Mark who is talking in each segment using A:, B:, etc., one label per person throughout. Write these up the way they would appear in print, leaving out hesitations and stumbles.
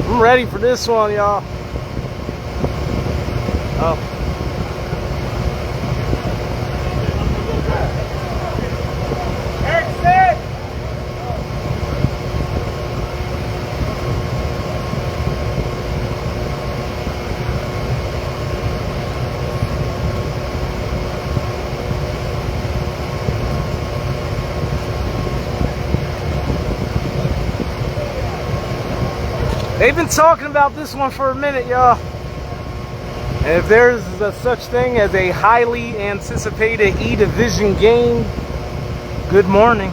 A: I'm ready for this one, y'all. Oh. They've been talking about this one for a minute, y'all. And if there's such thing as a highly anticipated E-Division game, good morning.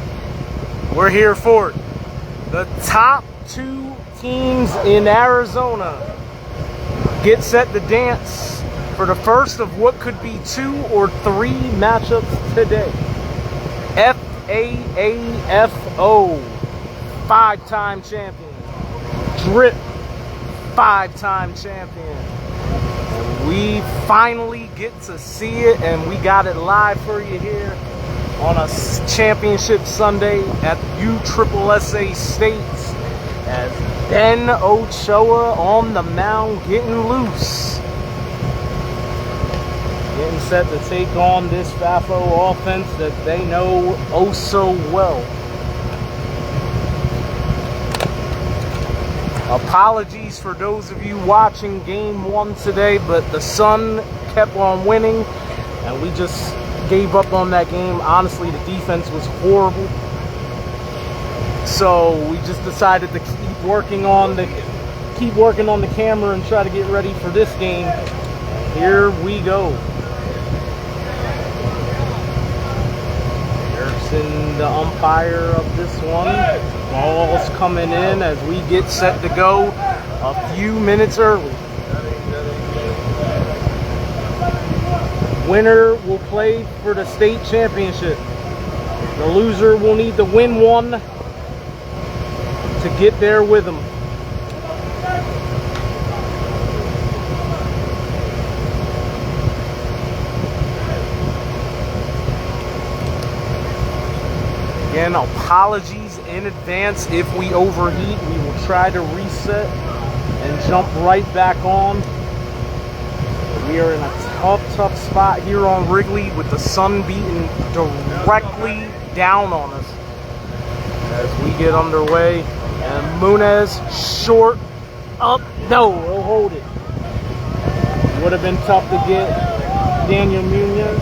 A: We're here for it. The top two teams in Arizona get set to dance for the first of what could be 2 or 3 matchups today. FAAFO, 5-time champion. Drip, 5-time champion. And we finally get to see it, and we got it live for you here on a championship Sunday at USSSA State as Ben Ochoa on the mound getting loose. Getting set to take on this FAAFO offense that they know oh so well. Apologies for those of you watching game 1 today, but the Sun kept on winning and we just gave up on that game. Honestly, the defense was horrible. So we just decided to keep working on the camera and try to get ready for this game. Here we go. Harrison, the umpire of this one. Ball's coming in as we get set to go a few minutes early. Winner will play for the state championship. The loser will need to win one to get there with them. Again, apologies in advance if we overheat. We will try to reset and jump right back on. We are in a tough spot here on Wrigley with the sun beating directly down on us as we get underway. And Munez short up. No, he'll hold it. Would have been tough to get Daniel Munez.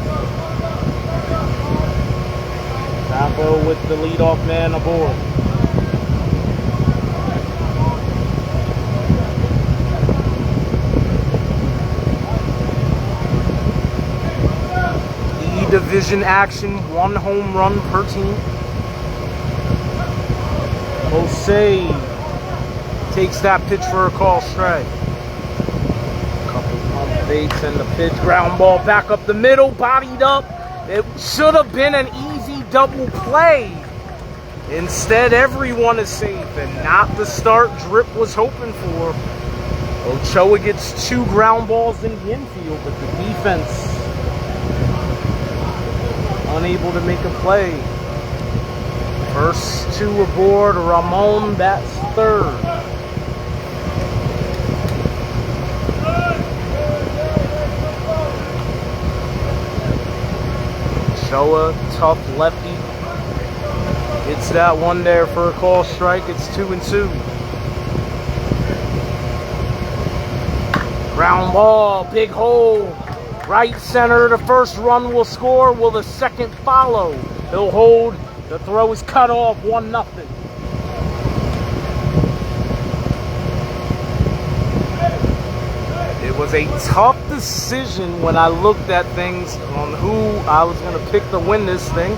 A: FAAFO with the leadoff man aboard. E-Division action, 1 home run per team. Jose takes that pitch for a call strike. Couple pump fakes and the pitch, ground ball back up the middle, bodied up. It should have been an easy double play. Instead, everyone is safe and not the start Drip was hoping for. Ochoa gets 2 ground balls in the infield, but the defense unable to make a play. First 2 aboard. Ramon bats third. Ochoa, tough lefty. Hits that one there for a call strike. It's 2-2. Ground ball, big hole. Right center, the first run will score. Will the second follow? He'll hold. The throw is cut off, 1-0. It was a tough decision when I looked at things on who I was going to pick to win this thing.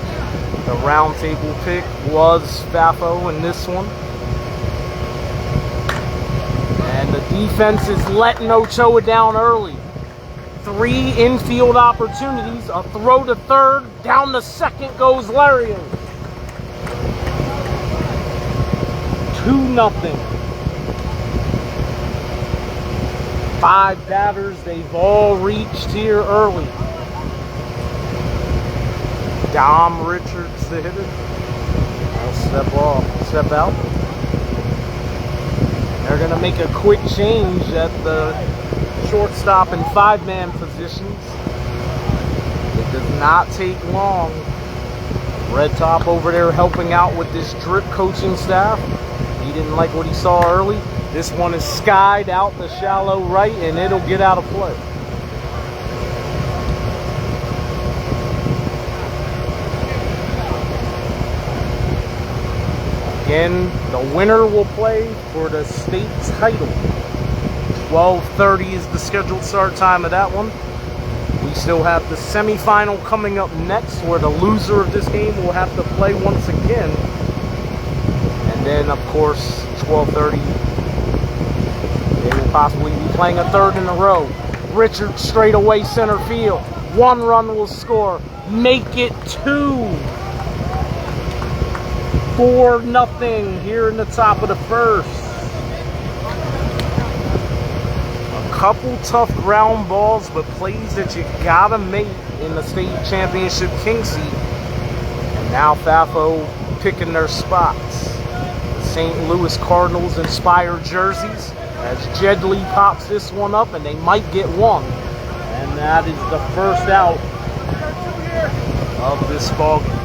A: The round table pick was FAAFO in this one. And the defense is letting Ochoa down early. 3 infield opportunities, a throw to third, down to second goes Larios. 2-0. 5 batters, they've all reached here early. Dom Richards, the hitter. I'll step out. They're going to make a quick change at the shortstop and 5-man positions. It does not take long. Red Top over there helping out with this drip coaching staff. He didn't like what he saw early. This one is skied out the shallow right, and it'll get out of play. Again, the winner will play for the state title. 12:30 is the scheduled start time of that one. We still have the semifinal coming up next, where the loser of this game will have to play once again. And then, of course, 12:30, they will possibly be playing a third in a row. Richard straight away center field. 1 run will score. Make it 2. 4-0 here in the top of the first. A couple tough ground balls, but plays that you gotta make in the state championship king seat. And now FAAFO picking their spots. The St. Louis Cardinals inspired jerseys as Jedley pops this one up, and they might get one. And that is the first out of this ballgame.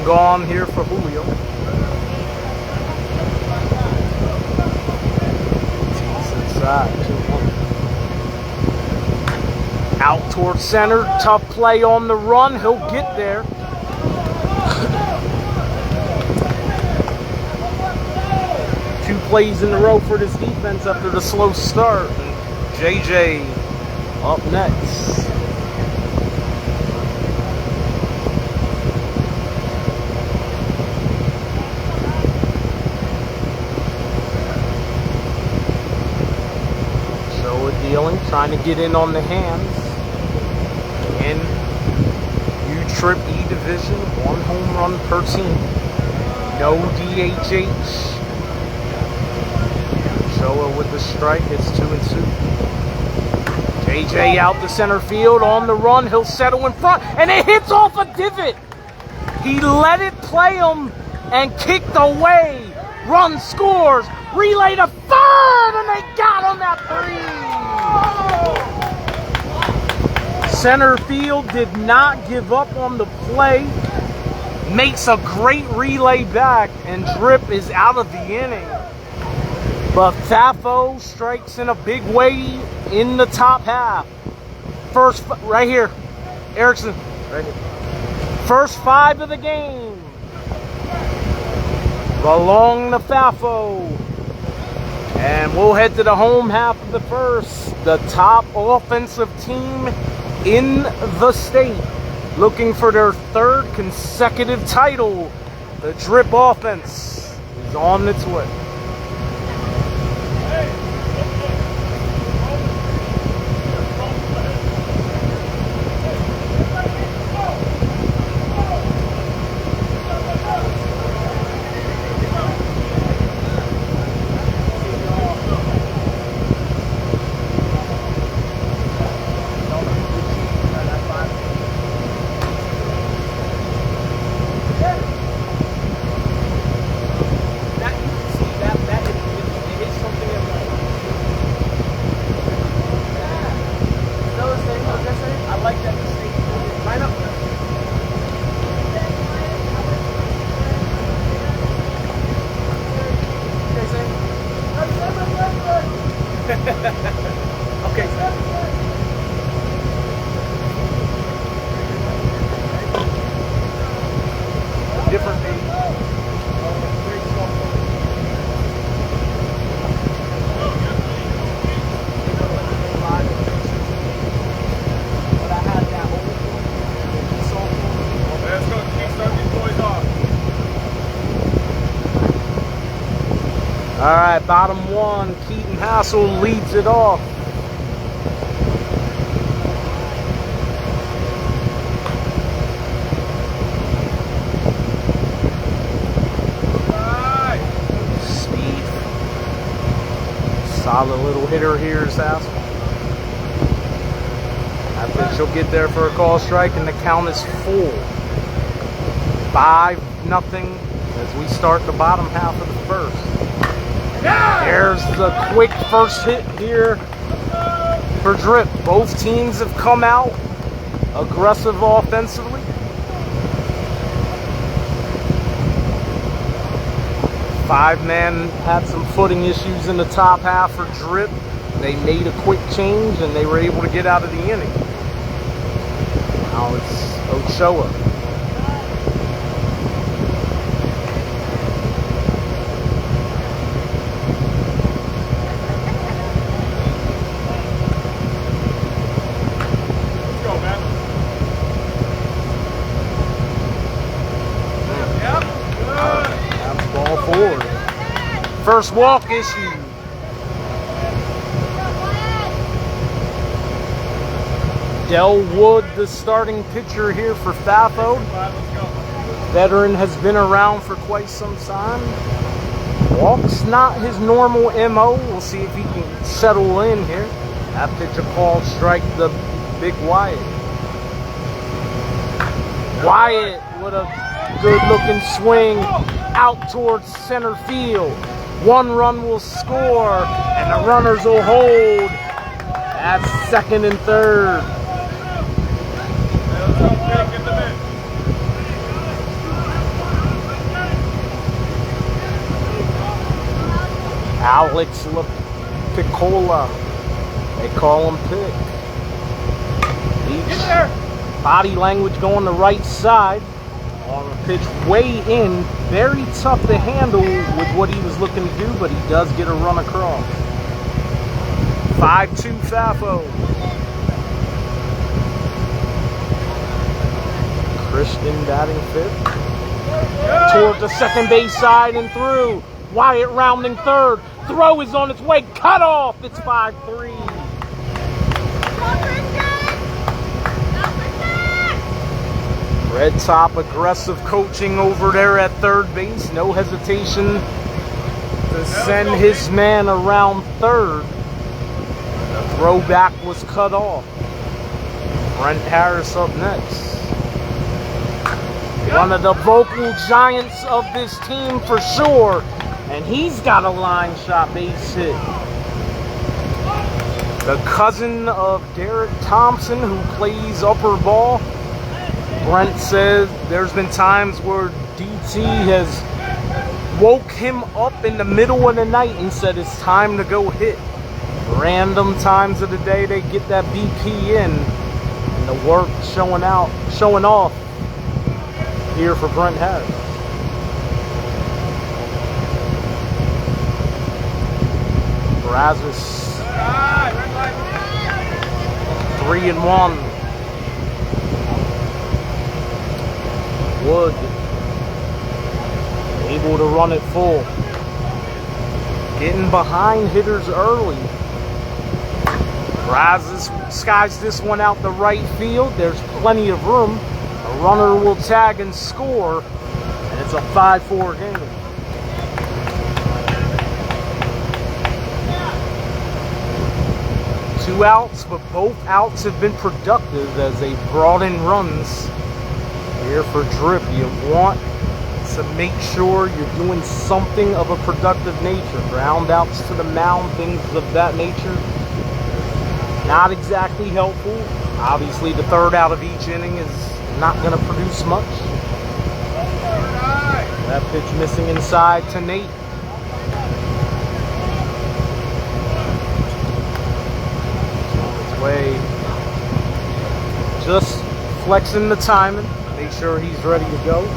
A: Gone here for Julio. Tees inside. 2-1. Out towards center. Tough play on the run. He'll get there. Two plays in a row for this defense after the slow start. And JJ up next. Trying to get in on the hands. And U-Trip E Division, 1 home run per team. No DHH. Showa with the strike, it's 2-2. JJ out the center field on the run. He'll settle in front, and it hits off a divot. He let it play him and kicked away. Run scores. Relay to third, and they got him at 3. Center field did not give up on the play. Makes a great relay back, and Drip is out of the inning. But FAAFO strikes in a big way in the top half. First, right here, Erickson, right here. First 5 of the game belong to FAAFO. And we'll head to the home half of the first. The top offensive team in the state, looking for their 3rd consecutive title. The Drip offense is on its way. Okay, sir. Different page. All right, bottom 1, Keaton Hassel leads it off. Speed. Solid little hitter here is Hassel. Pitch will get there for a call strike, and the count is full. 5-0 as we start the bottom half of the first. There's the quick first hit here for Drip. Both teams have come out aggressive offensively. Five-man had some footing issues in the top half for Drip. They made a quick change and they were able to get out of the inning. Now it's Ochoa. First walk issue. Del Wood, the starting pitcher here for FAAFO. Veteran has been around for quite some time. Walk's not his normal MO. We'll see if he can settle in here. That pitcher called strike the big Wyatt. Wyatt with a good looking swing out towards center field. One run will score, and the runners will hold at second and third. Alex Piccola, they call him Pick. Each body language going the right side. On a pitch way in, very tough to handle with what he was looking to do, but he does get a run across. 5-2 FAAFO. Christian batting fifth. Toward the second base side and through. Wyatt rounding third. Throw is on its way. Cut off. It's 5-3. Red Top aggressive coaching over there at third base. No hesitation to send his man around third. The throwback was cut off. Brent Harris up next. One of the vocal giants of this team for sure. And he's got a line shot base hit. The cousin of Derek Thompson, who plays upper ball. Brent says there's been times where DT has woke him up in the middle of the night and said it's time to go hit. Random times of the day they get that BP in, and the work showing off here for Brent Harris. Brazos 3-1. Wood able to run it full. Getting behind hitters early. Brazos skies this one out the right field. There's plenty of room. A runner will tag and score, and it's a 5-4 game. Two outs, but both outs have been productive as they brought in runs. Here for Drip, you want to make sure you're doing something of a productive nature. Ground outs to the mound, things of that nature. Not exactly helpful. Obviously, the third out of each inning is not going to produce much. That pitch missing inside to Nate. On its way. Just flexing the timing. Make sure he's ready to go.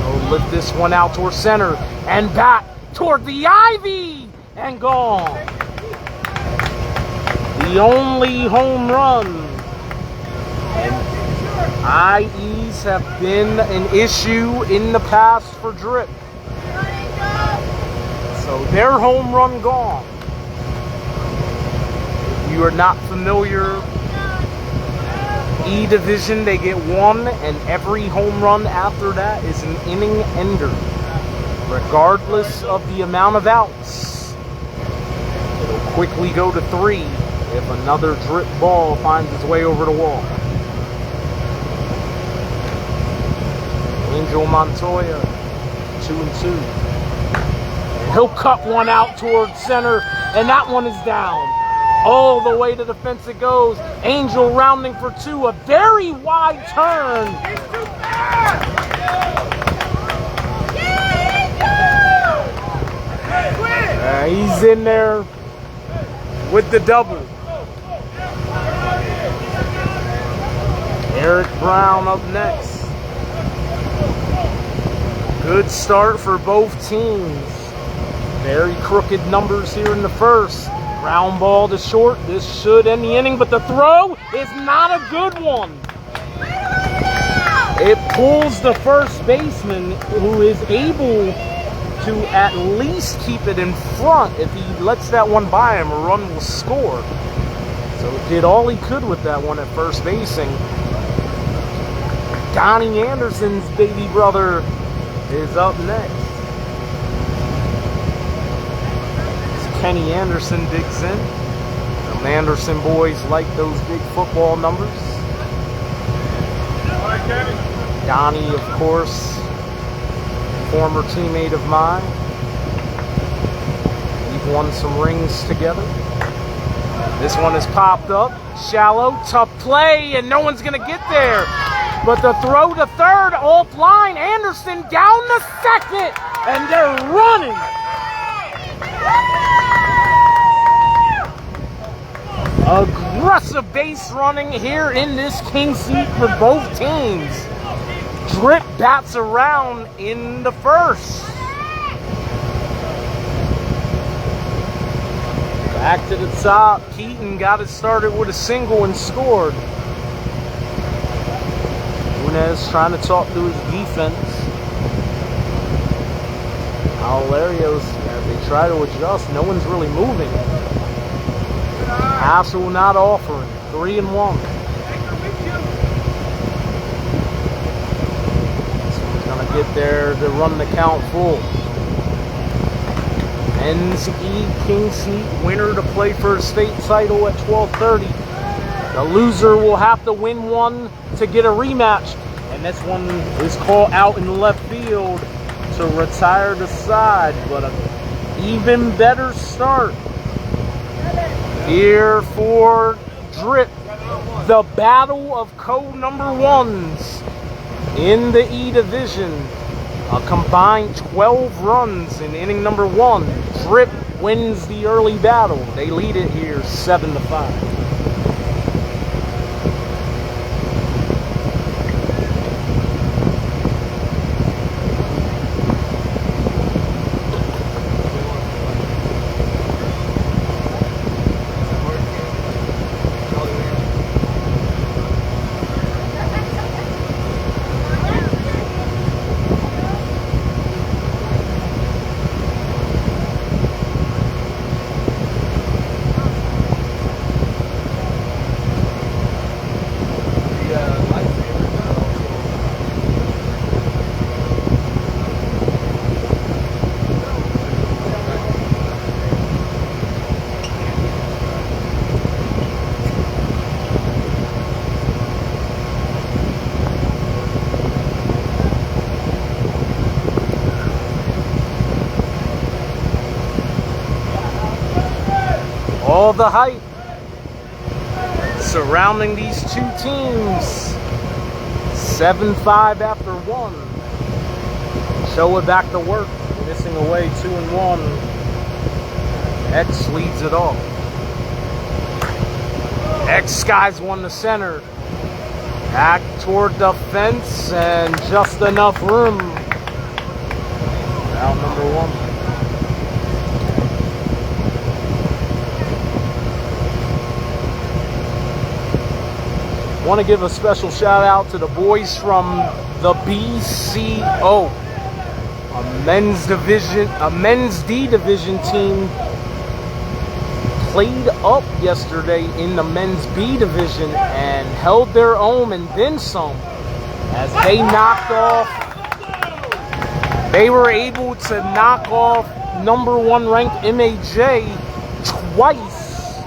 A: He'll lift this one out towards center and back toward the ivy and gone. The only home run. And IEs have been an issue in the past for Drip. So their home run gone. If you are not familiar, E Division, they get one, and every home run after that is an inning ender. regardless of the amount of outs. It'll quickly go to 3 if another drip ball finds its way over the wall. Angel Montoya, 2-2. And he'll cut one out towards center, and that one is down. All the way to the fence it goes. Angel rounding for 2, a very wide turn. He's in there with the double. Eric Brown up next. Good start for both teams. Very crooked numbers here in the first. Ground ball to short. This should end the inning, but the throw is not a good one. It pulls the first baseman, who is able to at least keep it in front. If he lets that one by him, a run will score. So he did all he could with that one at first basing. Donnie Anderson's baby brother is up next. Kenny Anderson digs in. Some Anderson boys like those big football numbers. Donnie, of course, former teammate of mine. We've won some rings together. This one has popped up. Shallow, tough play, and no one's going to get there. But the throw to third, offline. Anderson down the second, and they're running. Aggressive base running here in this Kingseat for both teams. Drip bats around in the first. Back to the top. Keaton got it started with a single and scored. Nunez trying to talk to his defense. Aurelio's, as they try to adjust, no one's really moving. Hassel not offering. 3-1. This one's going to get there to run the count full. Men's Kingseat winner to play for a state title at 12:30. The loser will have to win one to get a rematch. And this one is called out in left field to retire the side. But an even better start here for Drip. The battle of co-number ones in the E division. A combined 12 runs in inning number 1. Drip wins the early battle. They lead it here 7-5. All the hype surrounding these two teams. 7-5 after 1. Showa back to work, missing away 2-1. X leads it off. X skies one to center. Back toward the fence and just enough room. Out number 1. Want to give a special shout out to the boys from the BCO, a men's D division team played up yesterday in the men's B division and held their own and then some as they knocked off They were able to knock off #1 ranked MAJ twice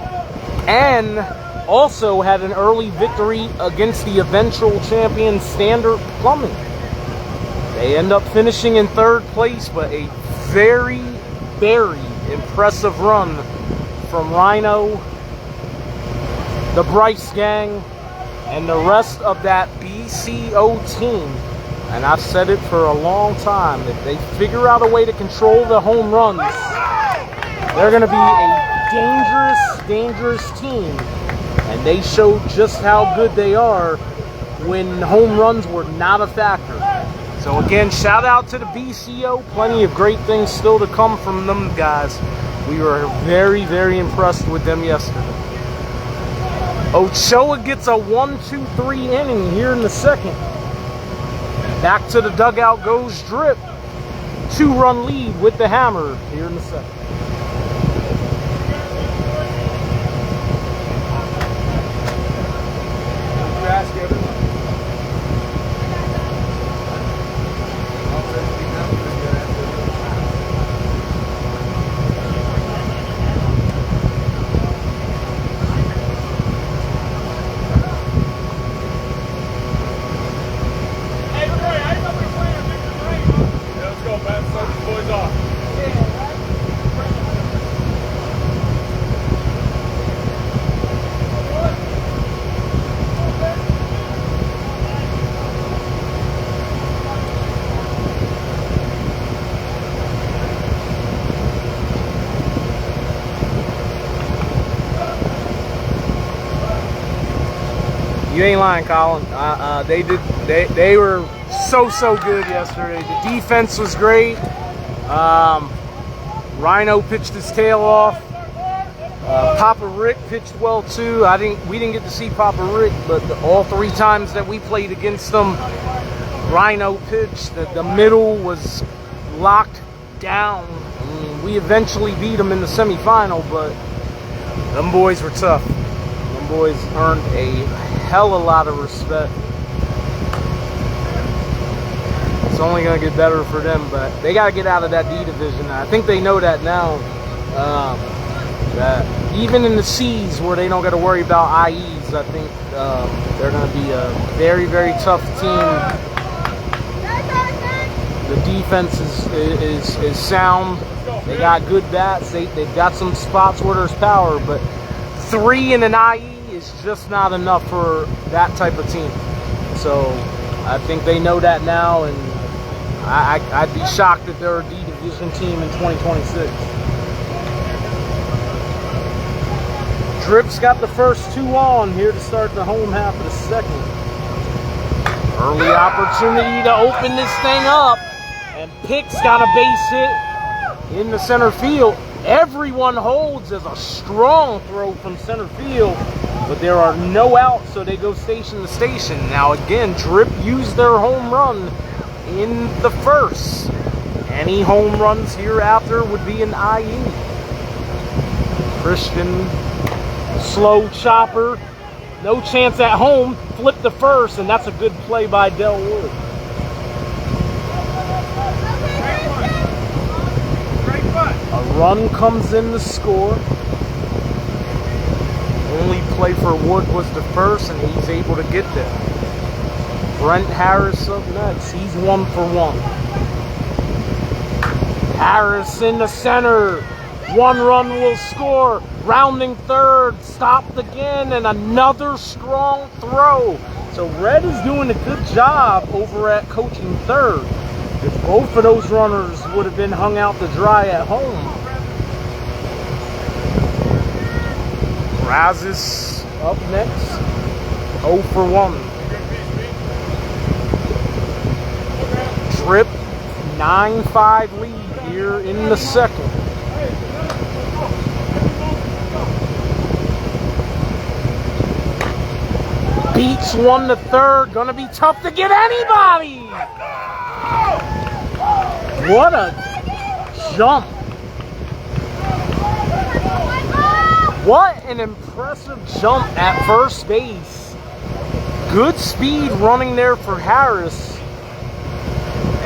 A: and also had an early victory against the eventual champion Standard Plumbing. They end up finishing in 3rd place, but a very, very impressive run from Rhino, the Bryce gang, and the rest of that BCO team. And I've said it for a long time, if they figure out a way to control the home runs, they're going to be a dangerous, dangerous team. And they showed just how good they are when home runs were not a factor. So again, shout out to the BCO. Plenty of great things still to come from them guys. We were very, very impressed with them yesterday. Ochoa gets a 1-2-3 inning here in the 2nd. Back to the dugout goes Drip. 2-run lead with the hammer here in the 2nd. You ain't lying, Colin. They were so good yesterday. The defense was great. Rhino pitched his tail off. Papa Rick pitched well too. We didn't get to see Papa Rick, but all 3 times that we played against them, Rhino pitched. The middle was locked down. I mean, we eventually beat them in the semifinal, but them boys were tough. Them boys earned a hell of a lot of respect. It's only going to get better for them, but they got to get out of that D division. I think they know that now. That even in the C's where they don't got to worry about IEs, I think they're going to be a very, very tough team. The defense is sound. They got good bats. They've got some spots where there's power, but 3 in an IE is just not enough for that type of team. So I think they know that now, and I'd be shocked if they're a D division team in 2026. Drip's got the first 2 on here to start the home half of the 2nd. Early opportunity to open this thing up, and Pick's got a base hit in the center field. Everyone holds as a strong throw from center field, but there are no outs, so they go station to station. Now again, Drip used their home run in the 1st. Any home runs hereafter would be an IE. Christian, slow chopper, no chance at home, flip the 1st, and that's a good play by Del Wood. A run comes in to score. Only play for Wood was the 1st, and he's able to get there. Brent Harris up next. He's 1 for 1. Harris in the center. 1 run will score. Rounding 3rd. Stopped again, and another strong throw. So Red is doing a good job over at coaching 3rd. If both of those runners would have been hung out to dry at home. Razis up next. 0 for 1. Drip 9-5 lead here in the 2nd. Beats 1 to 3rd. Gonna be tough to get anybody. What a jump. What an impressive jump at first base. Good speed running there for Harris.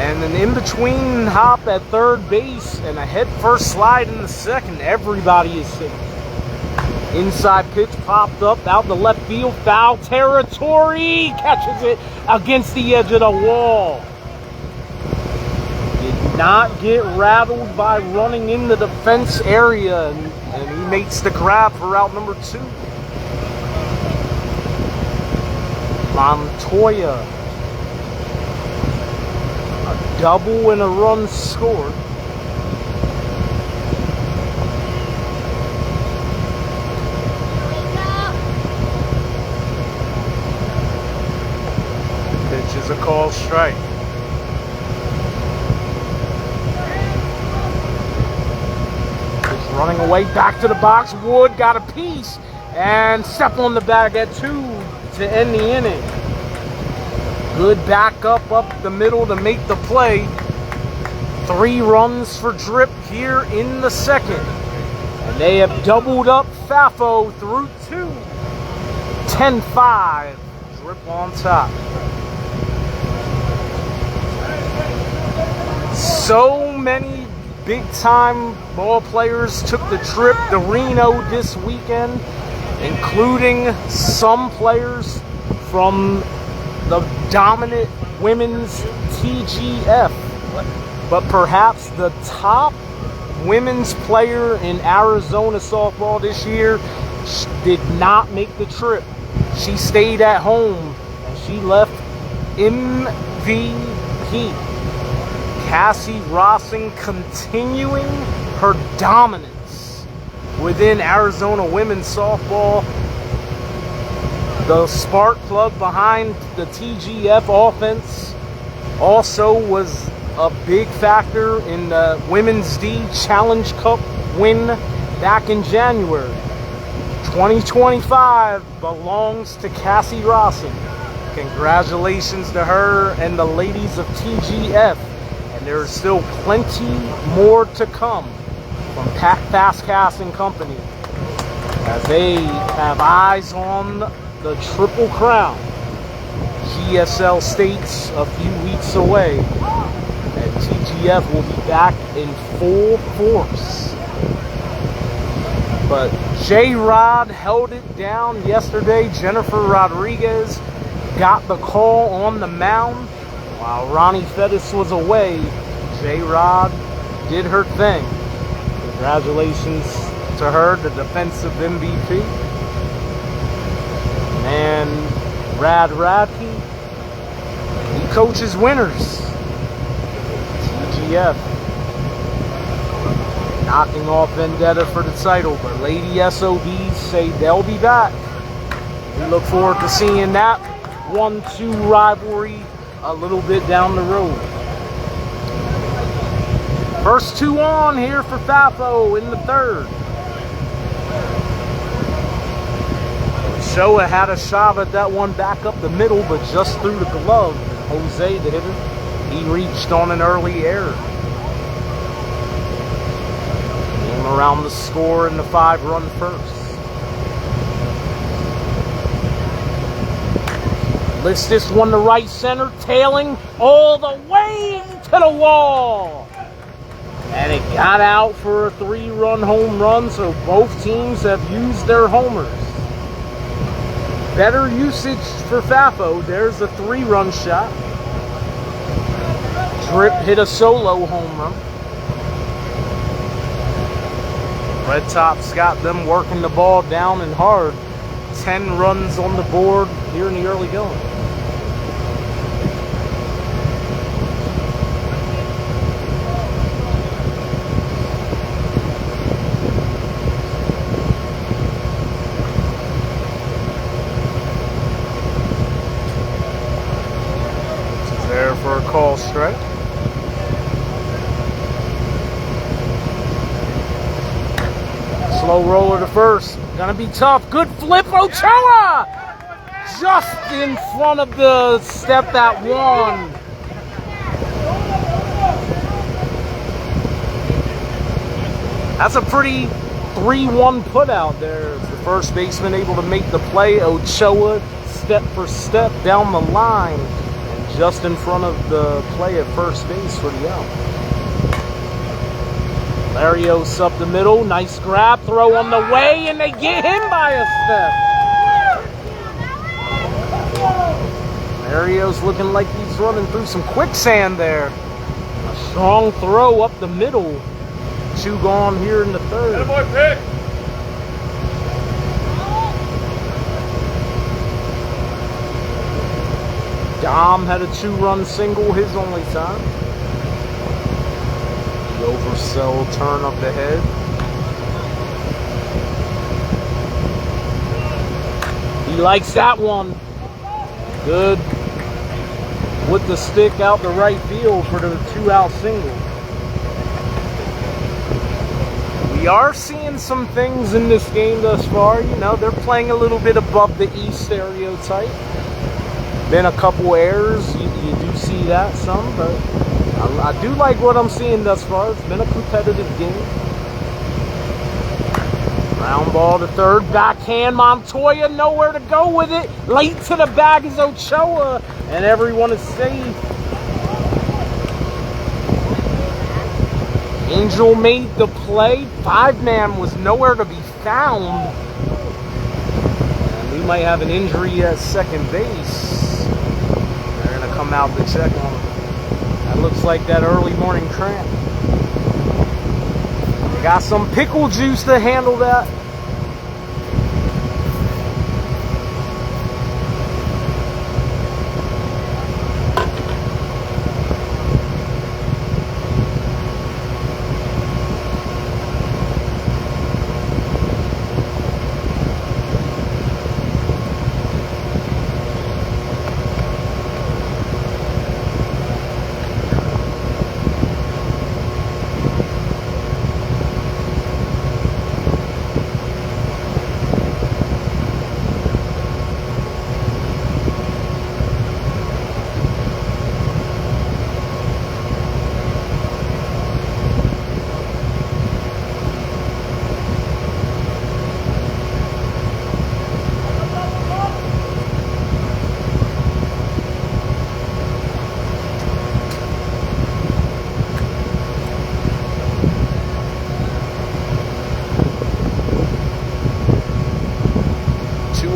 A: and an in-between hop at third base, and a head-first slide in the second. Everybody is safe. Inside pitch popped up out the left field. Foul territory. Catches it against the edge of the wall. Did not get rattled by running in the defense area, and he makes the grab for out number 2. Montoya. A double and a run scored. Pitch is a call strike. Just running away back to the box. Wood got a piece and step on the bag at 2 to end the inning. Good backup up the middle to make the play. 3 runs for Drip here in the second. And they have doubled up FAAFO through 2. 10-5. Drip on top. So many big-time ball players took the trip to Reno this weekend, including some players from the dominant women's TGF. But perhaps the top women's player in Arizona softball this year did not make the trip. She stayed at home and she left MVP. Cassie Rossing continuing her dominance within Arizona women's softball. The spark plug behind the TGF offense also was a big factor in the Women's D Challenge Cup win back in January. 2025 belongs to Cassie Rossing. Congratulations to her and the ladies of TGF. And there's still plenty more to come from Fast Cast and Company as they have eyes on the Triple Crown. GSL State's a few weeks away, and TGF will be back in full force. But J-Rod held it down yesterday. Jennifer Rodriguez got the call on the mound. While Ronnie Fettis was away, J-Rod did her thing. Congratulations to her, the defensive MVP. And Rad Radke, he coaches winners. TGF knocking off Vendetta for the title, but Lady SOBs say they'll be back. We look forward to seeing that 1-2 rivalry a little bit down the road. First 2 on here for FAAFO in the third. Showa had a shot at that one back up the middle, but just through the glove. Jose, the hitter, he reached on an early error. Came around the score in the 5-run first. Lifts this one to right center, tailing all the way to the wall. And it got out for a 3-run home run, so both teams have used their homers. Better usage for FAAFO. There's a 3-run shot. Drip hit a solo home run. Red Tops got them working the ball down and hard. 10 runs on the board here in the early going. There for a call strike. Slow roller to first. Gonna be tough. Good flip, Ochoa! Just in front of the step that one. That's a pretty 3-1 put out there. As the first baseman able to make the play. Ochoa step for step down the line. just in front of the play at first base for the out. Larios up the middle, nice grab, throw on the way, and they get him by a step. Larios looking like he's running through some quicksand there. A strong throw up the middle. 2 gone here in the third.
B: Boy, pick.
A: Dom had a 2-run single, his only time. The oversell turn up the head. He likes that one. Good with the stick out the right field for the 2-out single. We are seeing some things in this game thus far. You know, they're playing a little bit above the East stereotype. Been a couple errors, you do see that some, but I do like what I'm seeing thus far. It's been a competitive game. Ground ball to third, backhand, Montoya, nowhere to go with it. Late to the bag is Ochoa, and everyone is safe. Angel made the play. 5-man was nowhere to be found. And we might have an injury at second base. They're going to come out to check on him. That looks like that early morning cramp. They got some pickle juice to handle that.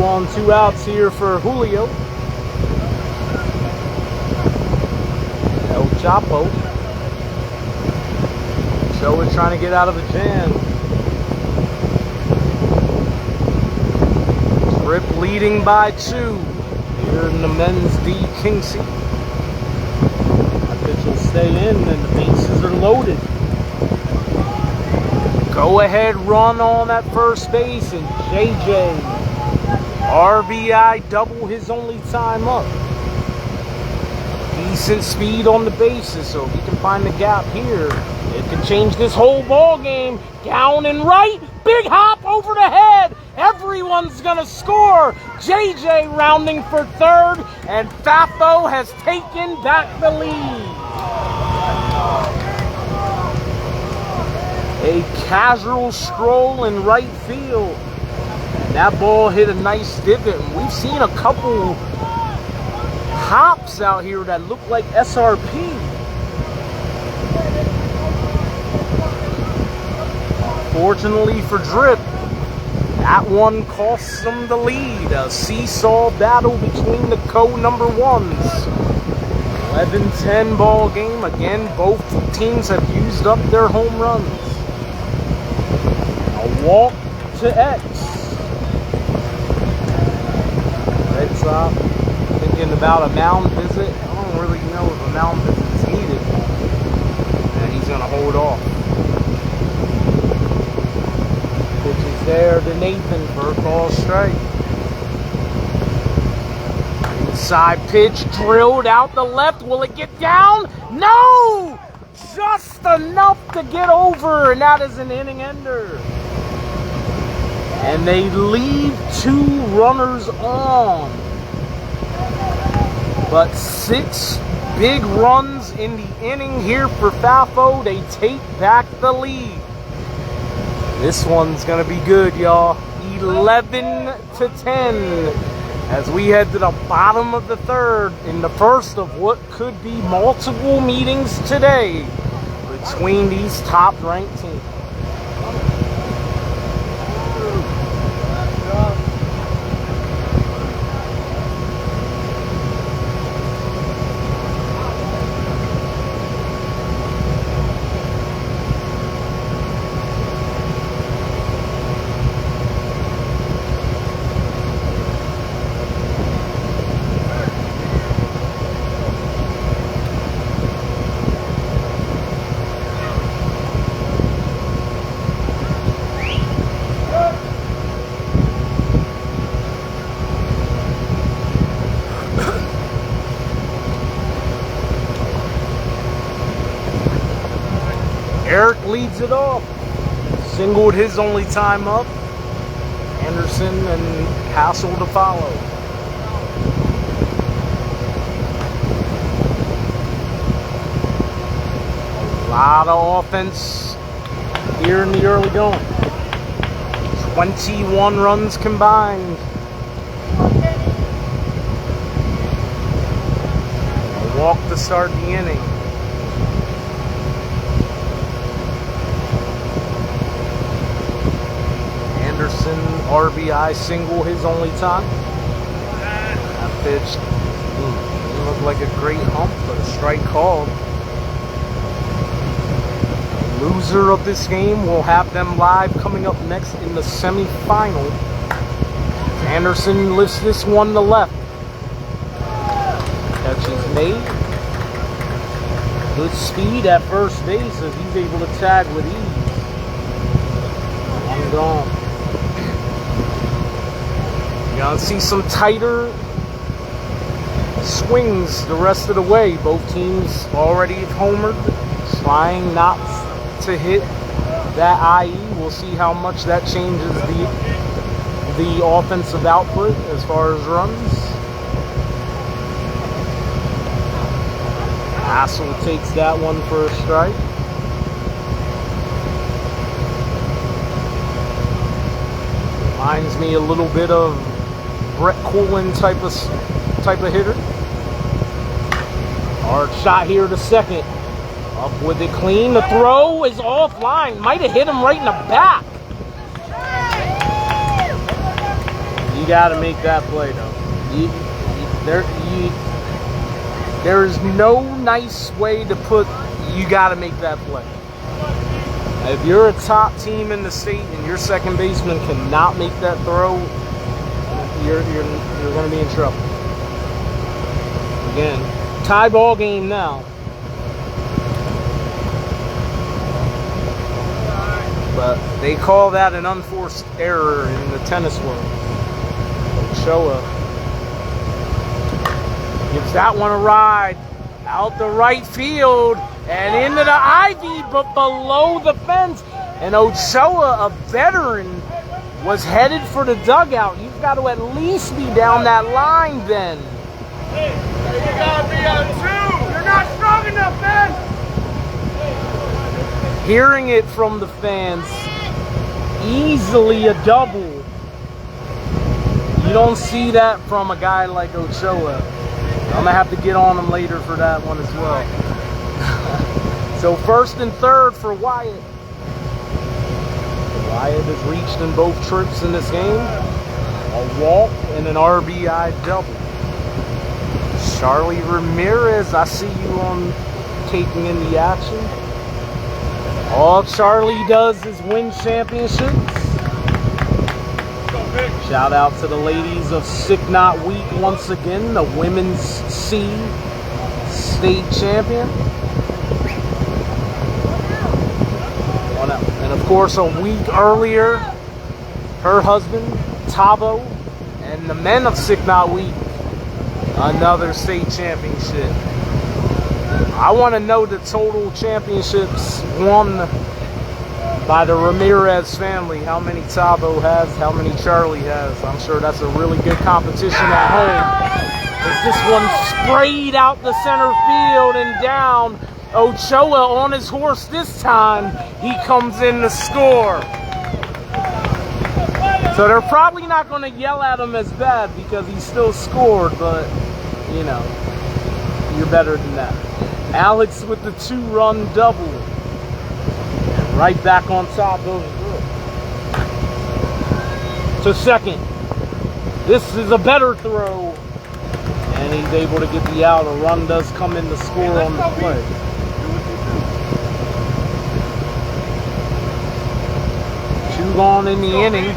A: On 2 outs here for Julio. El Chapo. Joe is trying to get out of a jam. Trip leading by 2 here in the men's D Kingseat. That pitch will stay in and the bases are loaded. Go ahead run on that first base and JJ. RBI double his only time up. Decent speed on the bases, so if he can find the gap here, it can change this whole ball game. Down and right, big hop over the head. Everyone's gonna score. JJ rounding for third, and FAAFO has taken back the lead. A casual stroll in right field. That ball hit a nice divot. We've seen a couple hops out here that look like SRP. Fortunately for Drip, that one costs them the lead. A seesaw battle between the number 1s. 11-10 ball game. Again, both teams have used up their home runs. A walk to X. Red Sox thinking about a mound visit. I don't really know if a mound visit is needed. And he's going to hold off. Pitch is there to Nathan for a call strike. Inside pitch drilled out the left. Will it get down? No! Just enough to get over, and that is an inning ender. And they leave 2 runners on. But 6 big runs in the inning here for FAAFO. They take back the lead. This one's going to be good, y'all. 11-10 as we head to the bottom of the third in the first of what could be multiple meetings today between these top-ranked teams. Eric leads it off. Singled his only time up. Anderson and Hassel to follow. A lot of offense here in the early going. 21 runs combined. A walk to start the inning. Anderson, RBI single, his only time. That pitch didn't look like a great hump, but a strike called. Loser of this game will have them live coming up next in the semifinal. Anderson lifts this one to left. Catch is made. Good speed at first base as he's able to tag with ease. One gone. You're gonna see some tighter swings the rest of the way. Both teams already have homered, trying not to hit that IE. We'll see how much that changes the offensive output as far as runs. Hassel takes that one for a strike. Reminds me a little bit of Brett Coolin type of hitter. Hard shot here to second. Up with it clean. The throw is offline. Might have hit him right in the back. You got to make that play, though. There is no nice way to put. You got to make that play. If you're a top team in the state and your second baseman cannot make that throw, you're going to be in trouble. Again, tie ball game now. But they call that an unforced error in the tennis world. Ochoa gives that one a ride. Out the right field and into the ivy, but below the fence. And Ochoa, a veteran, was headed for the dugout. You've got to at least be down that line then.
B: Hey, you gotta be on two. You're not strong enough, man.
A: Hearing it from the fans, easily a double. You don't see that from a guy like Ochoa. I'm gonna have to get on him later for that one as well. So first and third for Wyatt. Wyatt has reached in both trips in this game. A walk and an RBI double. Charlie Ramirez, I see you on taking in the action. All Charlie does is win championships. Shout out to the ladies of Sick Not Weak once again, the women's C state champion. And of course, a week earlier, her husband, Tabo, and the men of Sick Not Weak, another state championship. I want to know the total championships won by the Ramirez family. How many Tabo has, how many Charlie has. I'm sure that's a really good competition at home. As this one sprayed out the center field and down. Ochoa on his horse this time. He comes in to score. So they're probably not going to yell at him as bad because he still scored, but, you know, you're better than that. Alex with the 2-run double. And right back on top goes Drip. To second. This is a better throw. And he's able to get the out. A run does come in to score on the play. Two gone in the inning.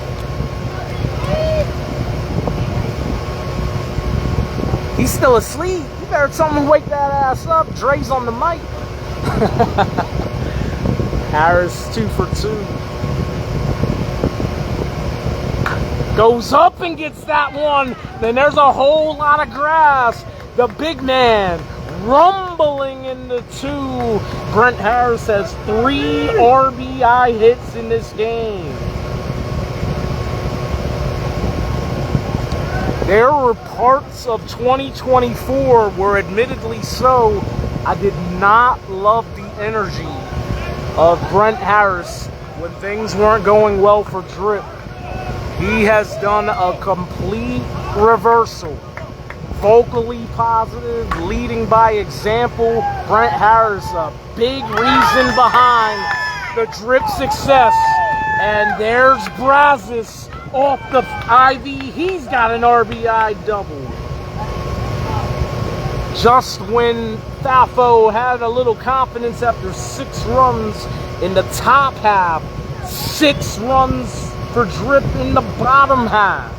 A: He's still asleep. You better tell him to wake that ass up. Dre's on the mic. Harris 2 for 2. Goes up and gets that one. Then there's a whole lot of grass. The big man rumbling into 2. Brent Harris has 3 RBI hits in this game. There were parts of 2024 where, admittedly so, I did not love the energy of Brent Harris when things weren't going well for Drip. He has done a complete reversal. Vocally positive, leading by example. Brent Harris, a big reason behind the Drip success. And there's Brazos off the IV. He's got an RBI double. Just when FAAFO had a little confidence after 6 runs in the top half, 6 runs for Drip in the bottom half.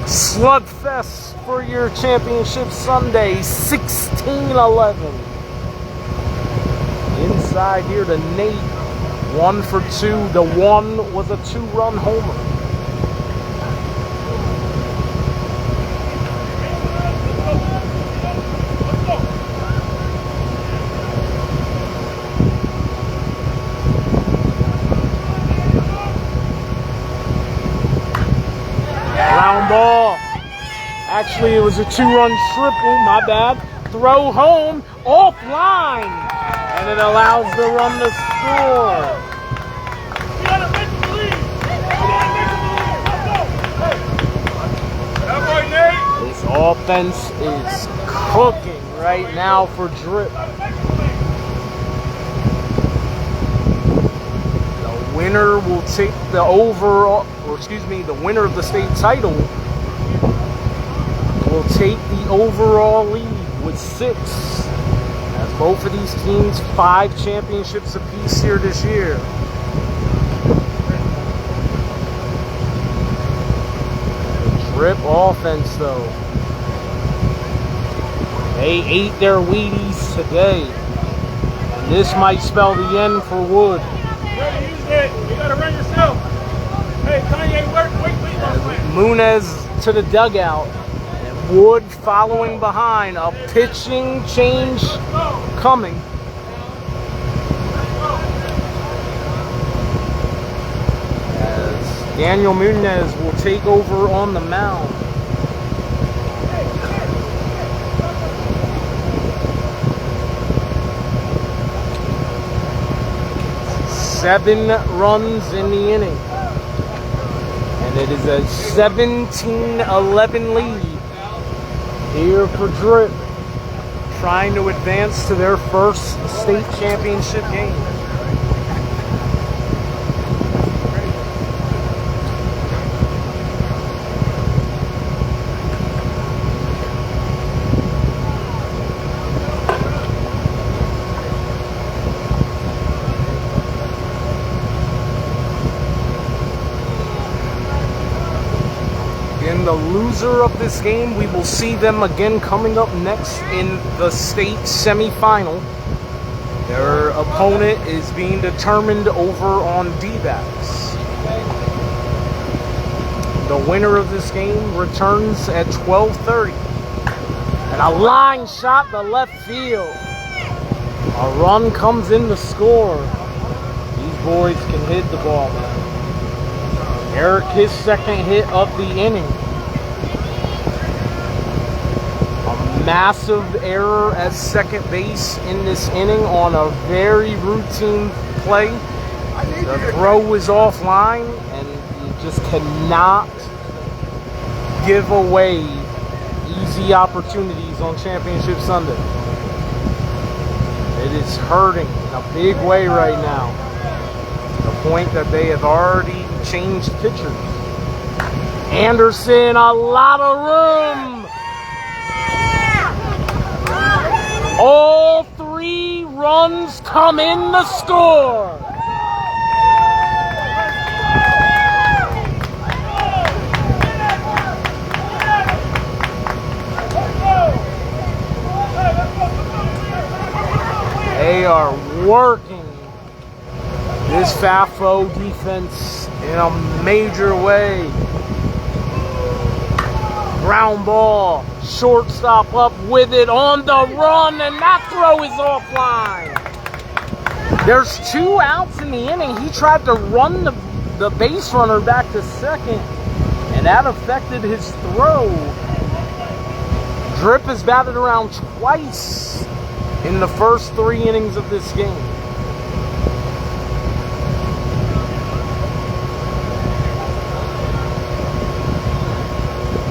A: Slugfest for your championship Sunday, 16-11. Inside here to Nate, 1 for 2. The one was a 2-run homer. Ball. Actually, it was a 2-run triple. My bad. Throw home, offline, and it allows the run to score.
B: You gotta make the lead. That boy, Nate.
A: This offense is cooking right now for Drip. The winner will take the overall. The winner of the state title will take the overall lead with 6. As both of these teams 5 championships apiece here this year. Drip offense though. They ate their Wheaties today. And this might spell the end for Wood.
B: Use it. You gotta run yourself. Hey, Kanye, wait,
A: Munez to the dugout. And Wood following behind. A pitching change coming. As Daniel Munez will take over on the mound. Seven runs in the inning. And it is a 17-11 lead here for Drip, trying to advance to their first state championship game. The loser of this game, we will see them again coming up next in the state semifinal. Their opponent is being determined over on D-backs. The winner of this game returns at 12:30. And a line shot to left field. A run comes in to score. These boys can hit the ball, man. Eric, his second hit of the inning. Massive error at second base in this inning on a very routine play. The throw was offline, and just cannot give away easy opportunities on Championship Sunday. It is hurting in a big way right now. To the point that they have already changed pitchers. Anderson, a lot of room. All 3 runs come in the score. They are working this FAAFO defense in a major way. Ground ball, shortstop up with it on the run, and that throw is offline. There's 2 outs in the inning. He tried to run the base runner back to second, and that affected his throw. Drip has batted around twice in the first 3 innings of this game.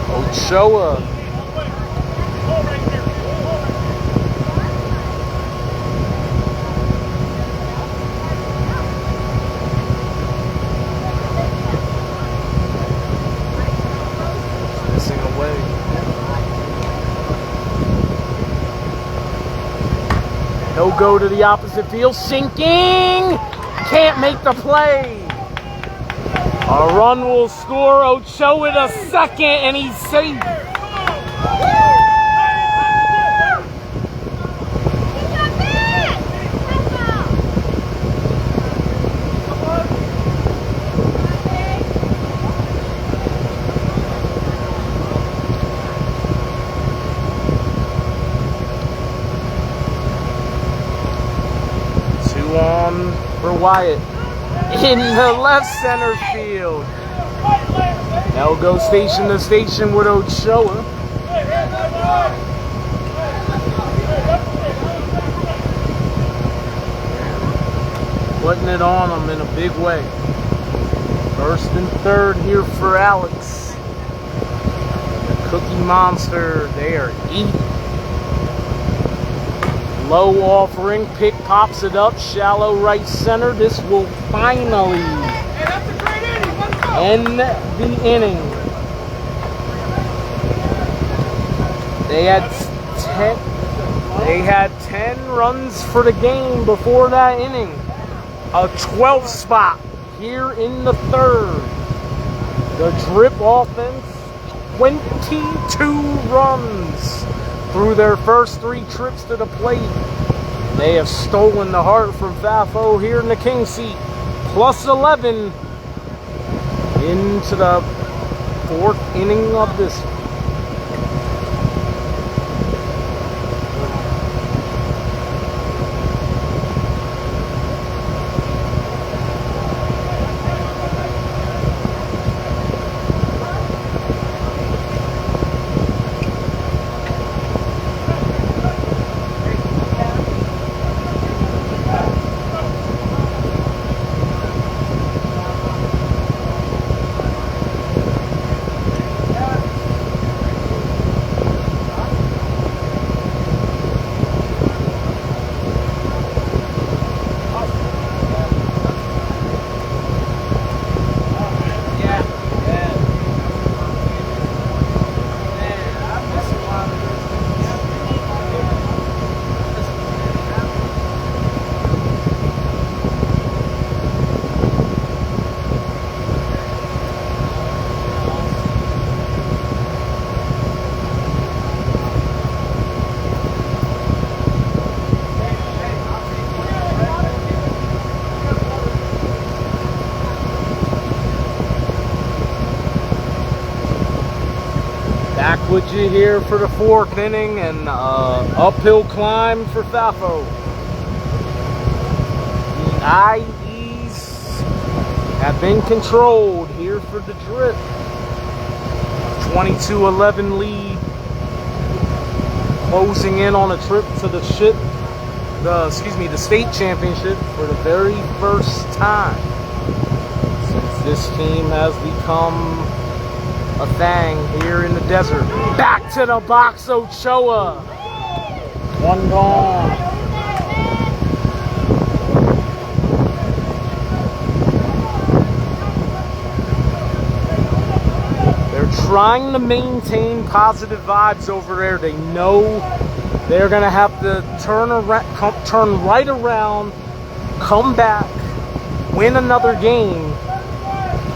A: Ochoa. Missing away. He'll go to the opposite field, sinking, can't make the play. A run will score. Ochoa to second, and he's safe. Two on for Wyatt. In the left center field. Now we'll go station to station with Ochoa. Putting it on him in a big way. First and third here for Alex. The Cookie Monster, they are eating. Low offering, pick pops it up, shallow right center. This will finally end the inning. They had 10 runs for the game before that inning. A 12th spot here in the third. The Drip offense, 22 runs through their first 3 trips to the plate. They have stolen the heart from FAAFO here in the Kingseat. Plus 11 into the 4th inning of this one. Back with you here for the 4th inning and uphill climb for FAAFO. The IEs have been controlled here for the Drip. 22-11 lead. Closing in on a trip to the state championship for the very first time since this team has become a thing here in the desert. Back to the box, Ochoa. One gone. Trying to maintain positive vibes over there. They know they're gonna have to turn right around, come back, win another game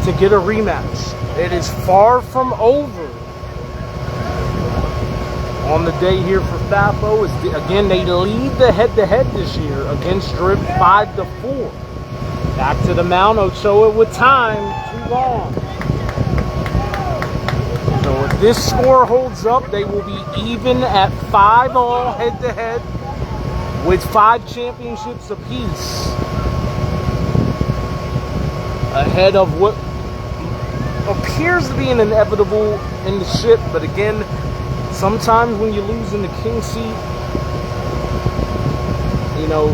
A: to get a rematch. It is far from over. On the day here for FAAFO, again, they lead the head-to-head this year against Drip 5-4. Back to the mound, Ochoa with time, 2 long. So if this score holds up, they will be even at 5 all head-to-head with 5 championships apiece. Ahead of what appears to be an inevitable in the ship, but again, sometimes when you lose in the king seat, you know,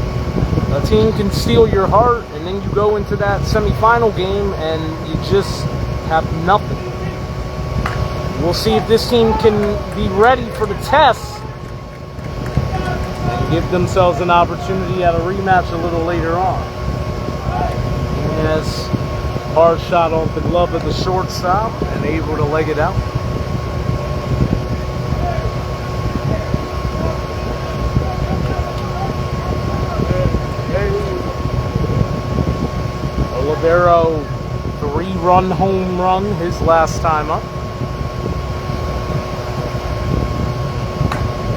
A: a team can steal your heart, and then you go into that semifinal game and you just have nothing. We'll see if this team can be ready for the test and give themselves an opportunity at a rematch a little later on. Yes, hard shot off the glove of the shortstop and able to leg it out. Olivero, 3-run home run his last time up.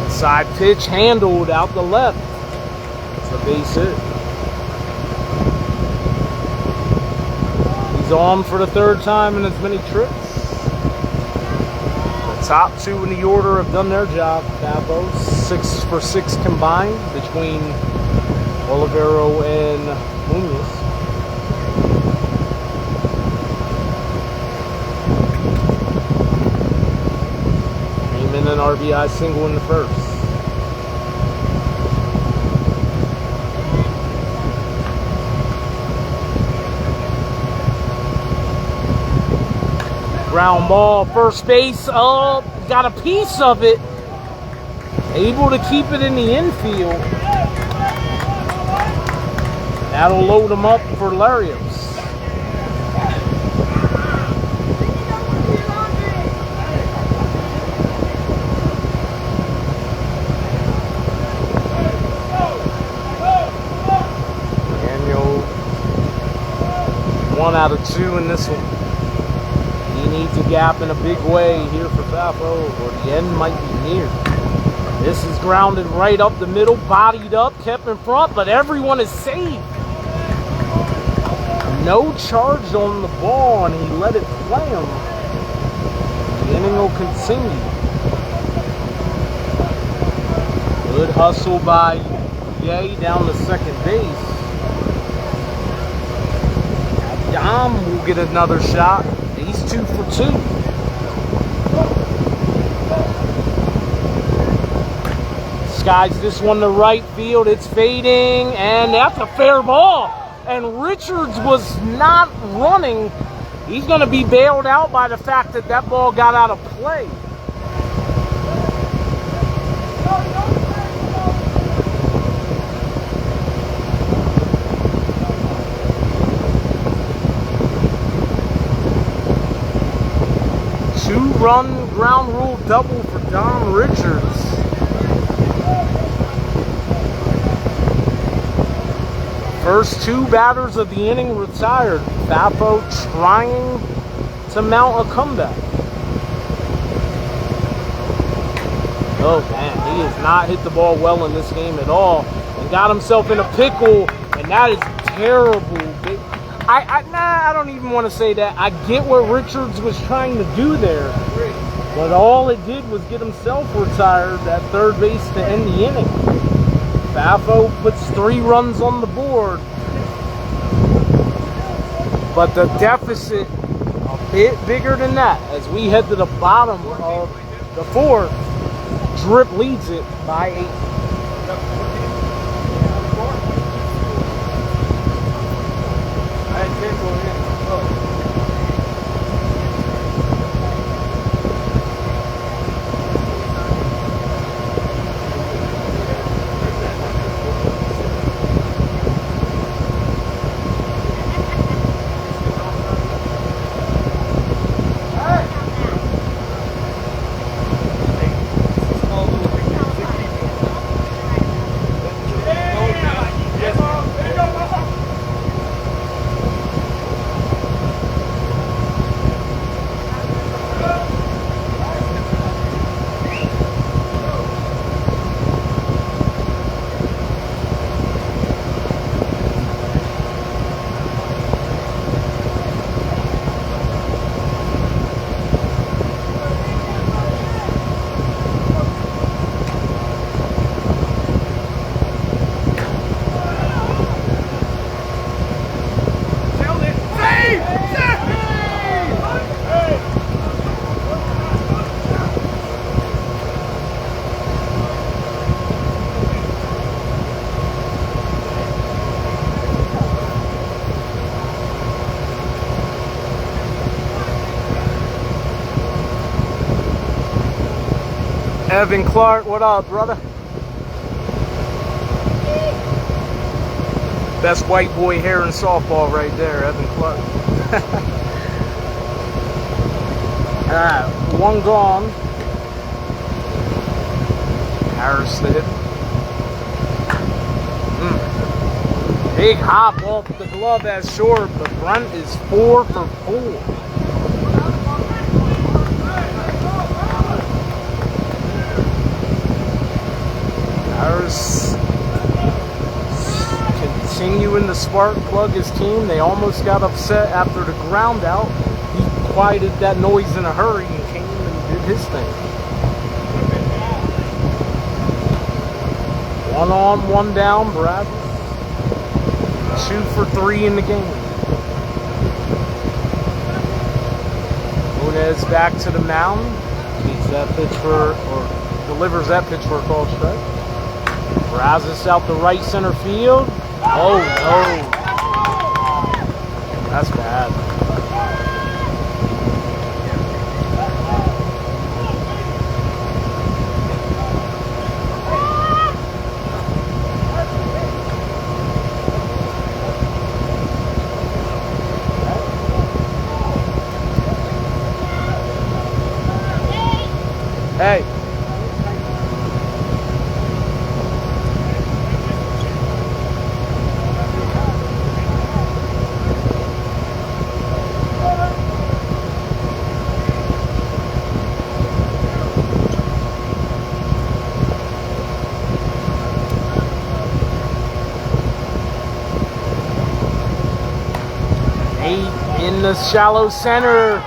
A: Side pitch handled out the left. It's a base hit. He's on for the 3rd time in as many trips. The top 2 in the order have done their job. FAAFO 6 for 6 combined between Olivero and Munoz. And an RBI single in the 1st. Ground ball, first base, oh, got a piece of it. Able to keep it in the infield. That'll load him up for Larios. Daniel, 1 out of 2 in this one. He needs a gap in a big way here for FAAFO, or the end might be near. This is grounded right up the middle, bodied up, kept in front, but everyone is safe. No charge on the ball, and he let it play him. The inning will continue. Good hustle by Ye down to second base. Dom will get another shot. He's 2 for 2. Skies this one to right field. It's fading, and that's a fair ball. And Richards was not running. He's going to be bailed out by the fact that that ball got out of play. Two-run ground rule double for Dom Richards. First 2 batters of the inning retired. FAAFO trying to mount a comeback. Oh man, he has not hit the ball well in this game at all. And got himself in a pickle, and that is terrible. I don't even want to say that. I get what Richards was trying to do there. But all it did was get himself retired at third base to end the inning. FAAFO puts 3 runs on the board. But the deficit a bit bigger than that. As we head to the bottom of the 4th, Drip leads it by 8. Evan Clark, what up, brother? Best white boy hair in softball right there, Evan Clark. Alright, one gone. Harris the hit. Big hop off the glove as short, but Brunt is 4 for 4. Harris continuing to spark plug his team. They almost got upset after the ground out. He quieted that noise in a hurry and came and did his thing. 1 on, 1 down, Brad. 2 for 3 in the game. Nunez back to the mound. Needs that pitch for, or delivers that pitch for a called strike. Brazos out the right center field. Oh no. That's bad. Hey. In the shallow center.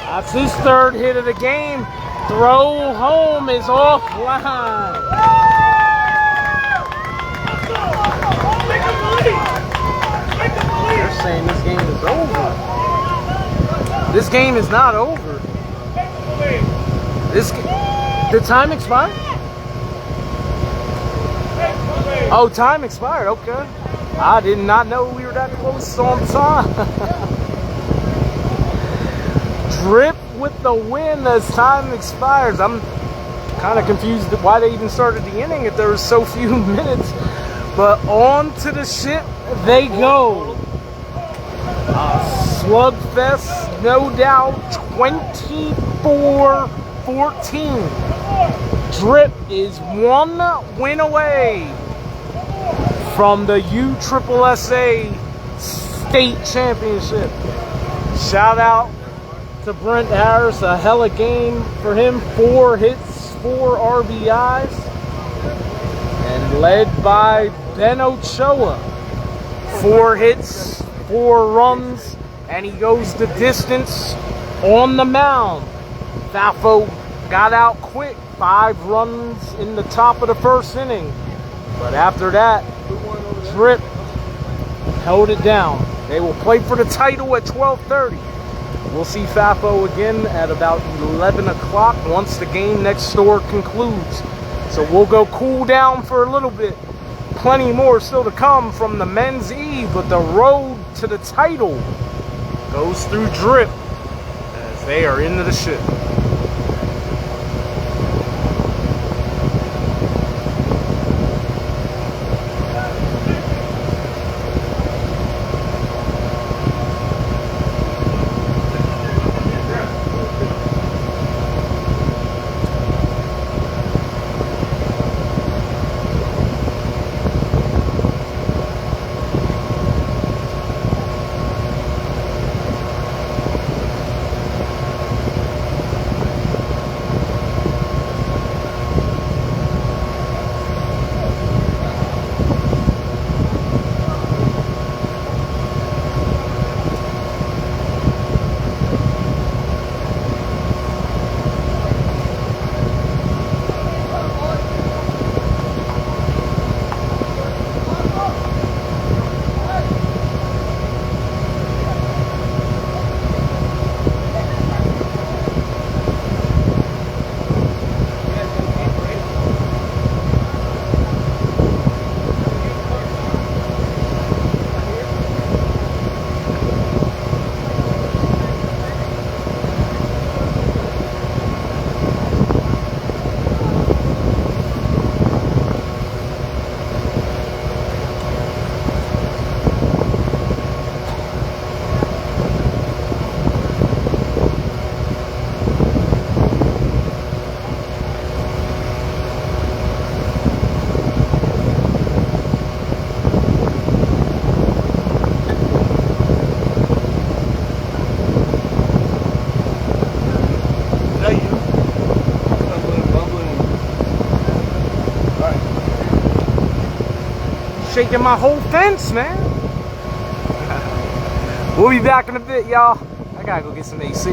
A: That's his 3rd hit of the game. Throw home is offline. They're saying this game is over. This game is not over. Did time expire? Oh, time expired. Okay. I did not know we were that close on time. Drip with the win as time expires. I'm kind of confused why they even started the inning if there was so few minutes. But on to the ship they go. Slugfest, no doubt. 24-14. Drip is 1 win away from the USSSA State Championship. Shout out to Brent Harris, a hella game for him. 4 hits, 4 RBIs. And led by Ben Ochoa. 4 hits, 4 runs, and he goes the distance on the mound. FAAFO got out quick. 5 runs in the top of the 1st inning. But after that, Drip held it down. They will play for the title at 12:30. We'll see FAAFO again at about 11 o'clock once the game next door concludes. So we'll go cool down for a little bit. Plenty more still to come from the men's eve, but the road to the title goes through Drip as they are into the ship. shaking my whole fence, man. We'll be back in a bit, y'all. I gotta go get some AC.